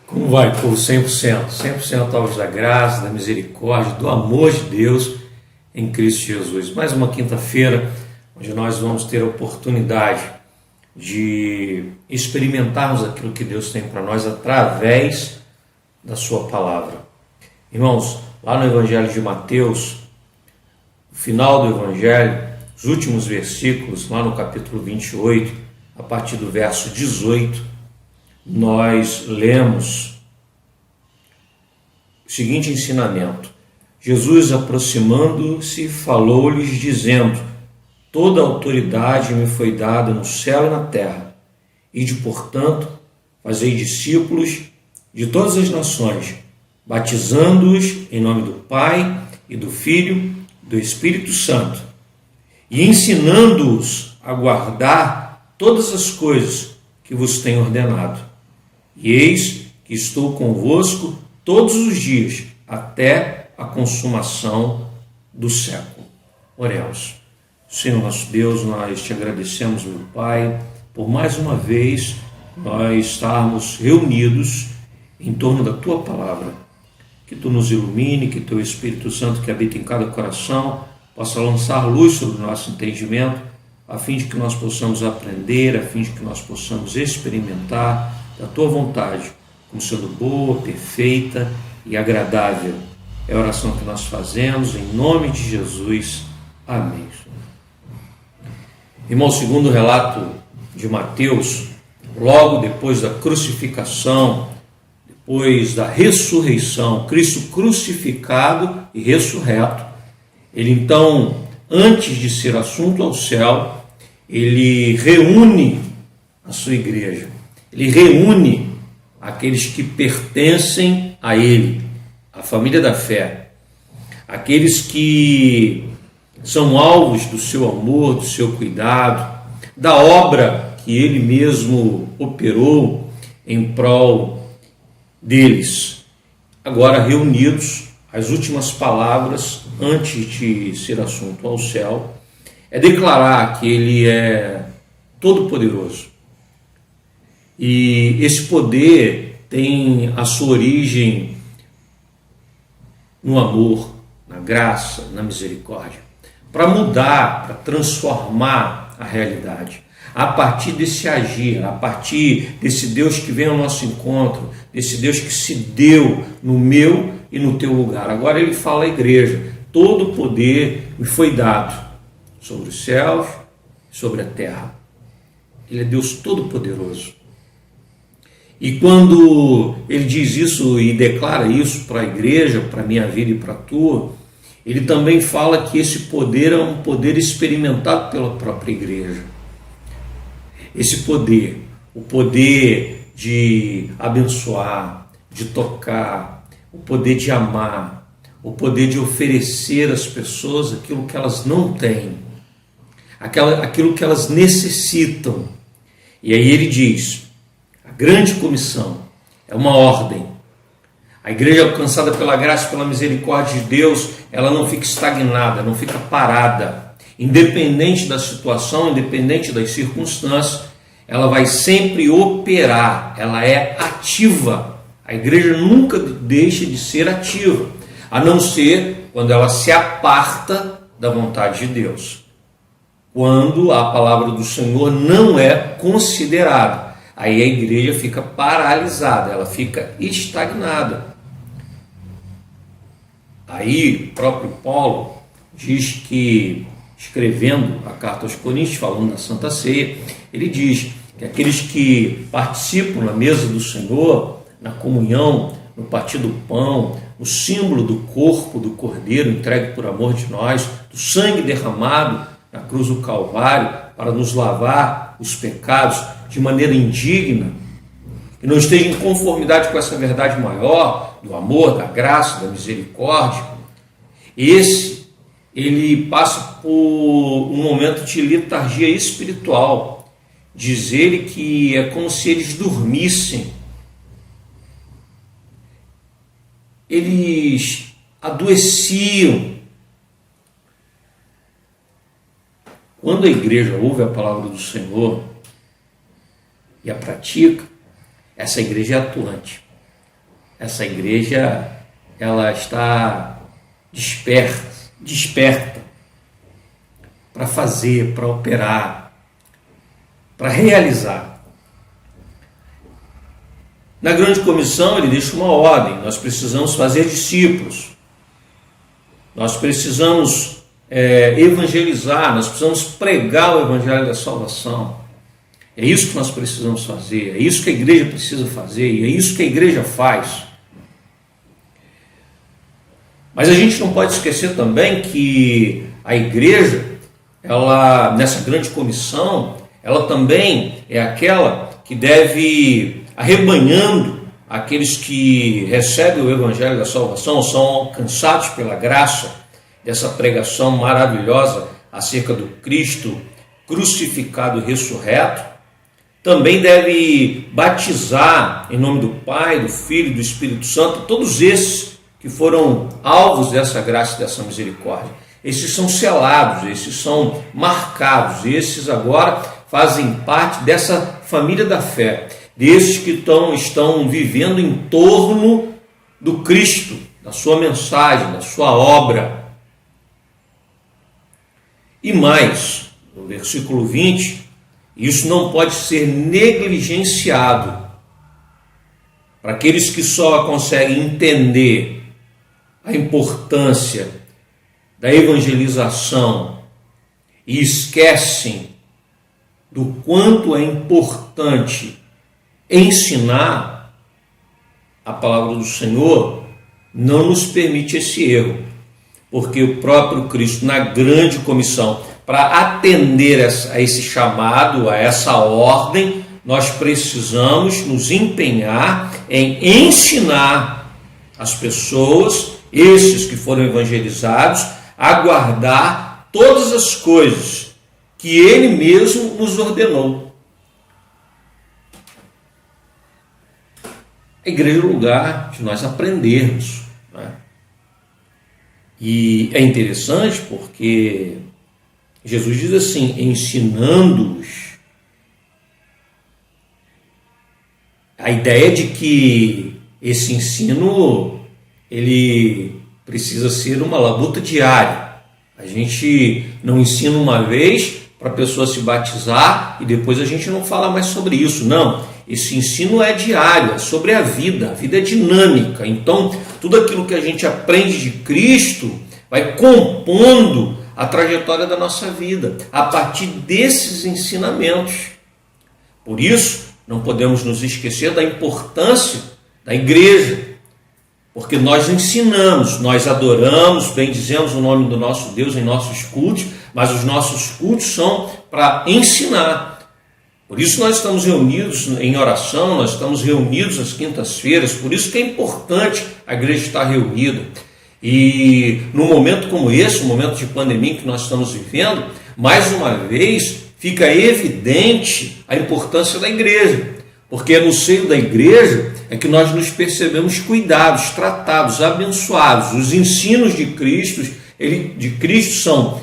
Como vai, povo? 100%, 100% alvos da graça, da misericórdia, do amor de Deus em Cristo Jesus. Mais uma quinta-feira, onde nós vamos ter a oportunidade de experimentarmos aquilo que Deus tem para nós através da sua palavra. Irmãos, lá no Evangelho de Mateus, no final do Evangelho, os últimos versículos, lá no capítulo 28, a partir do verso 18, nós lemos o seguinte ensinamento: Jesus, aproximando-se, falou-lhes dizendo: toda a autoridade me foi dada no céu e na terra. Ide, portanto, fazei discípulos de todas as nações, batizando-os em nome do Pai e do Filho e do Espírito Santo, e ensinando-os a guardar todas as coisas que vos tenho ordenado. E eis que estou convosco todos os dias, até a consumação do século. Oremos. Senhor nosso Deus, nós te agradecemos, meu Pai, por mais uma vez nós estarmos reunidos em torno da Tua Palavra. Que Tu nos ilumine, que Teu Espírito Santo que habita em cada coração possa lançar luz sobre o nosso entendimento, a fim de que nós possamos aprender, a fim de que nós possamos experimentar da Tua vontade, como sendo boa, perfeita e agradável. É a oração que nós fazemos em nome de Jesus. Amém. Irmão, segundo o relato de Mateus, logo depois da crucificação, depois da ressurreição, Cristo crucificado e ressurreto, ele então, antes de ser assunto ao céu, ele reúne a sua igreja, ele reúne aqueles que pertencem a ele, a família da fé, aqueles que são alvos do seu amor, do seu cuidado, da obra que ele mesmo operou em prol deles. Agora reunidos, as últimas palavras antes de ser assunto ao céu é declarar que ele é todo-poderoso. E esse poder tem a sua origem no amor, na graça, na misericórdia, para mudar, para transformar a realidade. A partir desse agir, a partir desse Deus que vem ao nosso encontro, desse Deus que se deu no meu e no teu lugar. Agora ele fala à igreja: todo o poder me foi dado sobre os céus e sobre a terra. Ele é Deus todo-poderoso. E quando ele diz isso e declara isso para a igreja, para a minha vida e para a tua, ele também fala que esse poder é um poder experimentado pela própria igreja. Esse poder, o poder de abençoar, de tocar, o poder de amar, o poder de oferecer às pessoas aquilo que elas não têm, aquilo que elas necessitam. E aí ele diz: a grande comissão é uma ordem. A igreja alcançada pela graça e pela misericórdia de Deus, ela não fica estagnada, não fica parada. Independente da situação, independente das circunstâncias, ela vai sempre operar, ela é ativa. A igreja nunca deixa de ser ativa, a não ser quando ela se aparta da vontade de Deus. Quando a palavra do Senhor não é considerada, aí a igreja fica paralisada, ela fica estagnada. Aí o próprio Paulo diz que, escrevendo a carta aos Coríntios, falando da Santa Ceia, ele diz que aqueles que participam na mesa do Senhor, na comunhão, no partir do pão, no símbolo do corpo do Cordeiro entregue por amor de nós, do sangue derramado na cruz do Calvário para nos lavar os pecados de maneira indigna, que não esteja em conformidade com essa verdade maior do amor, da graça, da misericórdia, ele passa por um momento de letargia espiritual. Diz ele que é como se eles dormissem, eles adoeciam. Quando a igreja ouve a palavra do Senhor e a pratica, essa igreja é atuante. essa igreja ela está desperta para fazer, para operar, para realizar. Na grande comissão ele deixa uma ordem: nós precisamos fazer discípulos, nós precisamos evangelizar, nós precisamos pregar o evangelho da salvação. É isso que nós precisamos fazer, é isso que a igreja precisa fazer, e é isso que a igreja faz. Mas a gente não pode esquecer também que a igreja, ela, nessa grande comissão, ela também é aquela que deve, arrebanhando aqueles que recebem o evangelho da salvação, são alcançados pela graça dessa pregação maravilhosa acerca do Cristo crucificado e ressurreto. Também deve batizar em nome do Pai, do Filho e do Espírito Santo todos esses que foram alvos dessa graça e dessa misericórdia. Esses são selados, esses são marcados, esses agora fazem parte dessa família da fé, desses que estão vivendo em torno do Cristo, da sua mensagem, da sua obra. E mais, no versículo 20, isso não pode ser negligenciado. Para aqueles que só conseguem entender a importância da evangelização e esquecem do quanto é importante ensinar a palavra do Senhor, não nos permite esse erro, porque o próprio Cristo, na grande comissão, para atender a esse chamado, a essa ordem, nós precisamos nos empenhar em ensinar as pessoas, esses que foram evangelizados, a guardar todas as coisas que Ele mesmo nos ordenou. A igreja é o lugar de nós aprendermos, né? E é interessante porque Jesus diz assim, ensinando-os. A ideia de que esse ensino, ele precisa ser uma labuta diária. A gente não ensina uma vez para a pessoa se batizar e depois a gente não fala mais sobre isso. Não, esse ensino é diário, é sobre a vida é dinâmica. Então, tudo aquilo que a gente aprende de Cristo vai compondo a trajetória da nossa vida, a partir desses ensinamentos. Por isso, não podemos nos esquecer da importância da igreja, porque nós ensinamos, nós adoramos, bendizemos o nome do nosso Deus em nossos cultos, mas os nossos cultos são para ensinar. Por isso nós estamos reunidos em oração, nós estamos reunidos às quintas-feiras, por isso que é importante a igreja estar reunida. E num momento como esse, um momento de pandemia que nós estamos vivendo, mais uma vez fica evidente a importância da igreja, porque é no seio da igreja é que nós nos percebemos cuidados, tratados, abençoados. Os ensinos de Cristo são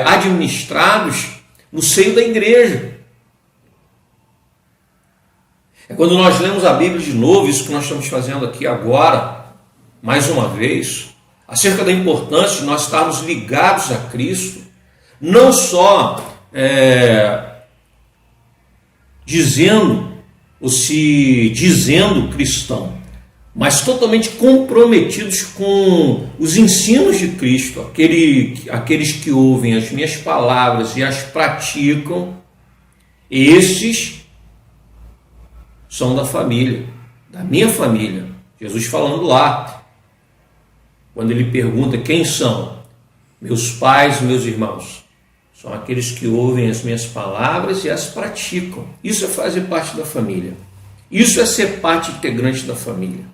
administrados no seio da igreja. É quando nós lemos a Bíblia de novo, isso que nós estamos fazendo aqui agora, mais uma vez, acerca da importância de nós estarmos ligados a Cristo, não só dizendo ou se dizendo cristão, mas totalmente comprometidos com os ensinos de Cristo, aqueles que ouvem as minhas palavras e as praticam, esses são da família, da minha família. Jesus falando lá, quando ele pergunta quem são, meus pais, meus irmãos, são aqueles que ouvem as minhas palavras e as praticam. Isso é fazer parte da família. Isso é ser parte integrante da família.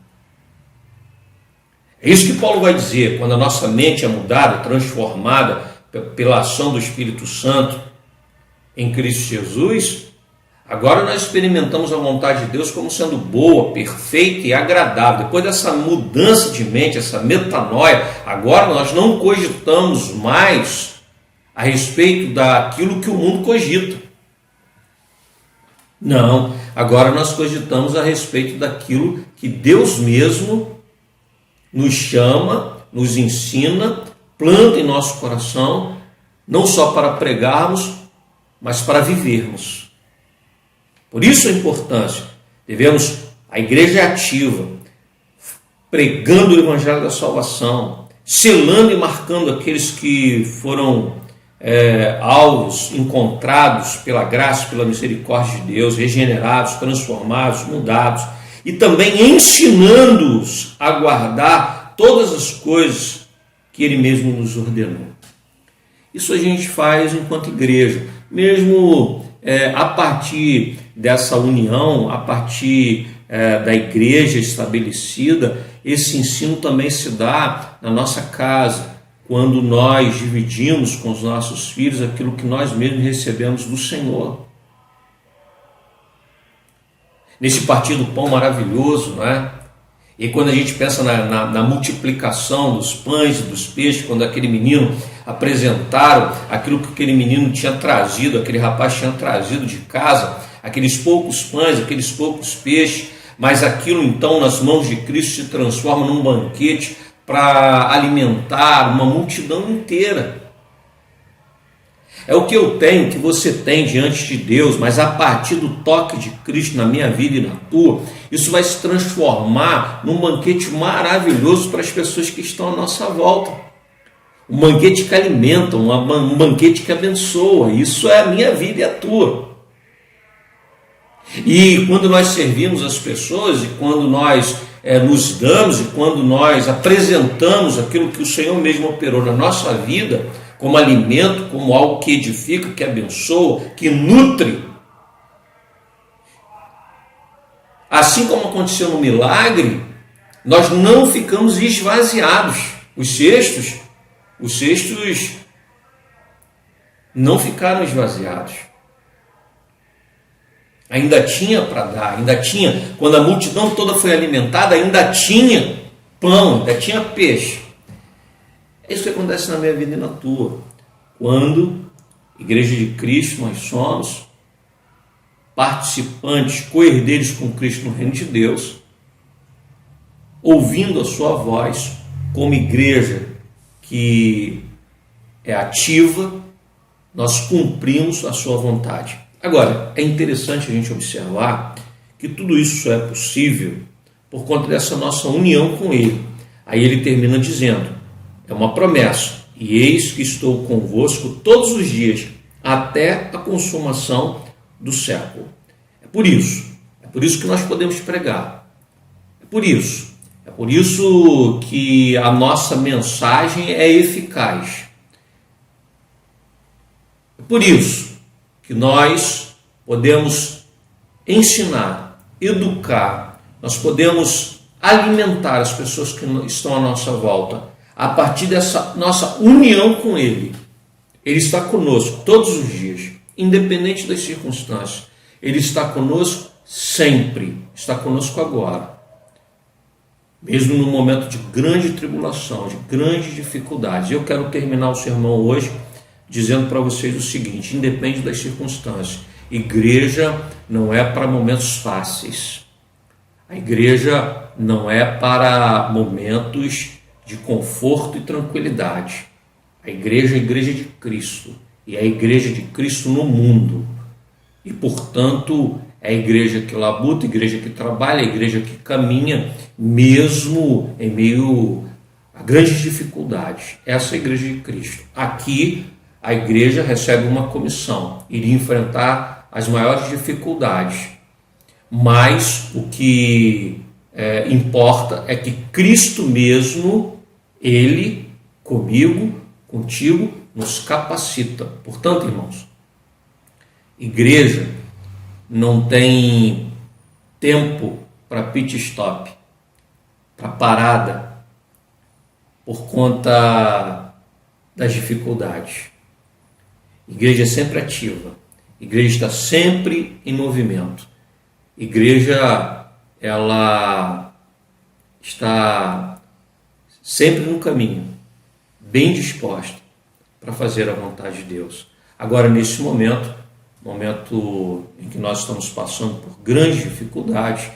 É isso que Paulo vai dizer, quando a nossa mente é mudada, transformada pela ação do Espírito Santo em Cristo Jesus, agora nós experimentamos a vontade de Deus como sendo boa, perfeita e agradável. Depois dessa mudança de mente, essa metanoia, agora nós não cogitamos mais a respeito daquilo que o mundo cogita. Não, agora nós cogitamos a respeito daquilo que Deus mesmo nos chama, nos ensina, planta em nosso coração, não só para pregarmos, mas para vivermos. Por isso a importância. A igreja é ativa, pregando o evangelho da salvação, selando e marcando aqueles que foram alvos, encontrados pela graça, pela misericórdia de Deus, regenerados, transformados, mudados, e também ensinando-os a guardar todas as coisas que Ele mesmo nos ordenou. Isso a gente faz enquanto igreja, mesmo a partir dessa união, a partir da igreja estabelecida. Esse ensino também se dá na nossa casa, quando nós dividimos com os nossos filhos aquilo que nós mesmos recebemos do Senhor. Nesse partir do pão maravilhoso, não é? E quando a gente pensa na multiplicação dos pães e dos peixes, quando aquele menino apresentaram aquilo que aquele menino tinha trazido, aquele rapaz tinha trazido de casa, aqueles poucos pães, aqueles poucos peixes, mas aquilo então nas mãos de Cristo se transforma num banquete para alimentar uma multidão inteira. É o que eu tenho, que você tem diante de Deus, mas a partir do toque de Cristo na minha vida e na tua, isso vai se transformar num banquete maravilhoso para as pessoas que estão à nossa volta. Um banquete que alimenta, um banquete que abençoa. Isso é a minha vida e a tua. E quando nós servimos as pessoas, e quando nós nos damos, e quando nós apresentamos aquilo que o Senhor mesmo operou na nossa vida, como alimento, como algo que edifica, que abençoa, que nutre. Assim como aconteceu no milagre, nós não ficamos esvaziados. Os cestos não ficaram esvaziados. Ainda tinha para dar, ainda tinha. Quando a multidão toda foi alimentada, ainda tinha pão, ainda tinha peixe. É isso que acontece na minha vida e na tua. Quando, Igreja de Cristo, nós somos participantes, co-herdeiros com Cristo no reino de Deus, ouvindo a sua voz, como igreja que é ativa, nós cumprimos a sua vontade. Agora, é interessante a gente observar que tudo isso só é possível por conta dessa nossa união com Ele. Aí ele termina dizendo, é uma promessa, e eis que estou convosco todos os dias, até a consumação do século. É por isso que nós podemos pregar. É por isso que a nossa mensagem é eficaz. É por isso que nós podemos ensinar, educar, nós podemos alimentar as pessoas que estão à nossa volta, a partir dessa nossa união com Ele. Ele está conosco todos os dias, independente das circunstâncias. Ele está conosco sempre, está conosco agora. Mesmo no momento de grande tribulação, de grandes dificuldades. Eu quero terminar o sermão hoje dizendo para vocês o seguinte, independente das circunstâncias, igreja não é para momentos fáceis. A igreja não é para momentos de conforto e tranquilidade. A igreja é a igreja de Cristo, e é a igreja de Cristo no mundo. E, portanto, é a igreja que labuta, a igreja que trabalha, a igreja que caminha, mesmo em meio a grandes dificuldades. Essa é a igreja de Cristo. Aqui, a igreja recebe uma comissão, iria enfrentar as maiores dificuldades. Mas o que importa é que Cristo mesmo, Ele, comigo, contigo, nos capacita. Portanto, irmãos, igreja não tem tempo para pit stop, para parada, por conta das dificuldades. Igreja é sempre ativa, igreja está sempre em movimento. Igreja, ela está sempre no caminho, bem disposta para fazer a vontade de Deus. Agora, nesse momento, momento em que nós estamos passando por grandes dificuldades,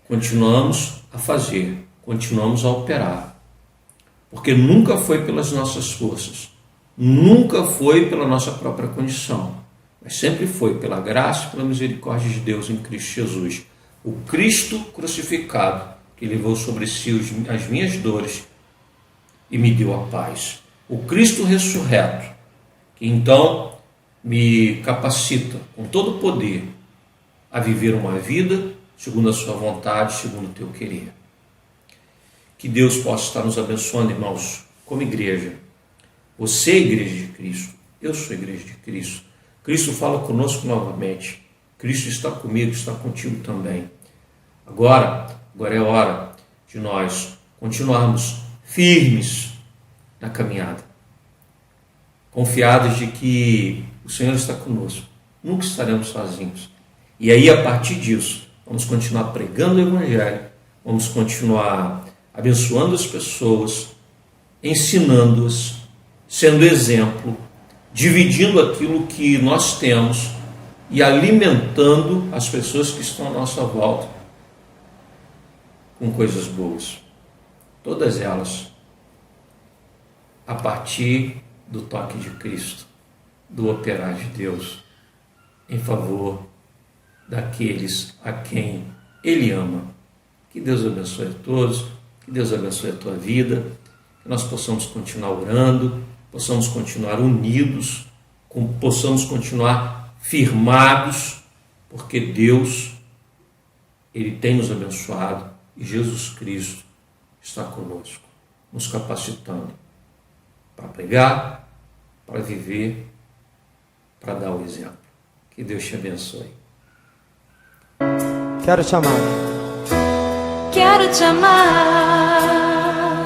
continuamos a fazer, continuamos a operar. Porque nunca foi pelas nossas forças, nunca foi pela nossa própria condição, mas sempre foi pela graça e pela misericórdia de Deus em Cristo Jesus. O Cristo crucificado, que levou sobre si as minhas dores e me deu a paz. O Cristo ressurreto, que então me capacita com todo o poder a viver uma vida segundo a sua vontade, segundo o teu querer. Que Deus possa estar nos abençoando, irmãos, como igreja. Você é igreja de Cristo, eu sou igreja de Cristo. Cristo fala conosco novamente. Cristo está comigo, está contigo também. Agora é hora de nós continuarmos firmes na caminhada, confiados de que o Senhor está conosco, nunca estaremos sozinhos. E aí, a partir disso, vamos continuar pregando o Evangelho, vamos continuar abençoando as pessoas, ensinando-as, sendo exemplo, dividindo aquilo que nós temos e alimentando as pessoas que estão à nossa volta com coisas boas. Todas elas a partir do toque de Cristo, do operar de Deus em favor daqueles a quem Ele ama. Que Deus abençoe a todos, que Deus abençoe a tua vida, que nós possamos continuar orando, possamos continuar unidos, possamos continuar firmados, porque Deus, Ele tem nos abençoado e Jesus Cristo está conosco, nos capacitando para pregar, para viver, para dar o exemplo. Que Deus te abençoe. Quero te amar. Quero te amar.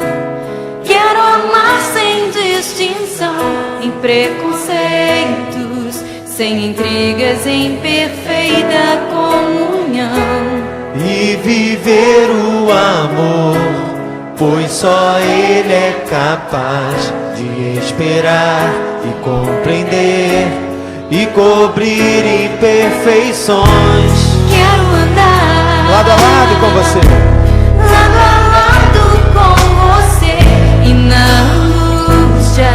Quero amar sem distinção, em preconceitos, sem intrigas, em perfeita comunhão. E viver o amor, pois só Ele é capaz de esperar e compreender e cobrir imperfeições. Quero andar Lado a lado com você, lado a lado com você, e na angústia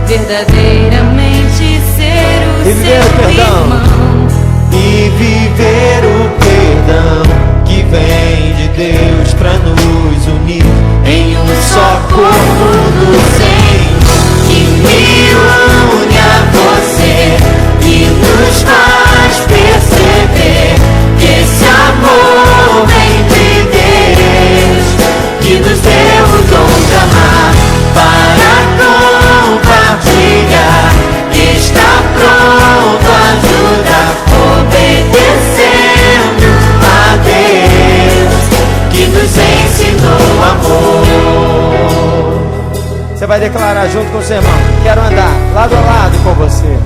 verdadeiramente ser o E viver o seu perdão. irmão. e viver o perdão que vem de Deus pra nos unir em um só corpo do Senhor, que me une a você e nos faz perceber que esse amor vem de Deus, que nos deu o dom de amar para compartilhar, que está pronto a ajudar, obedecendo a Deus, que nos ensinou amor. Você vai declarar junto com o seu irmão: quero andar lado a lado com você.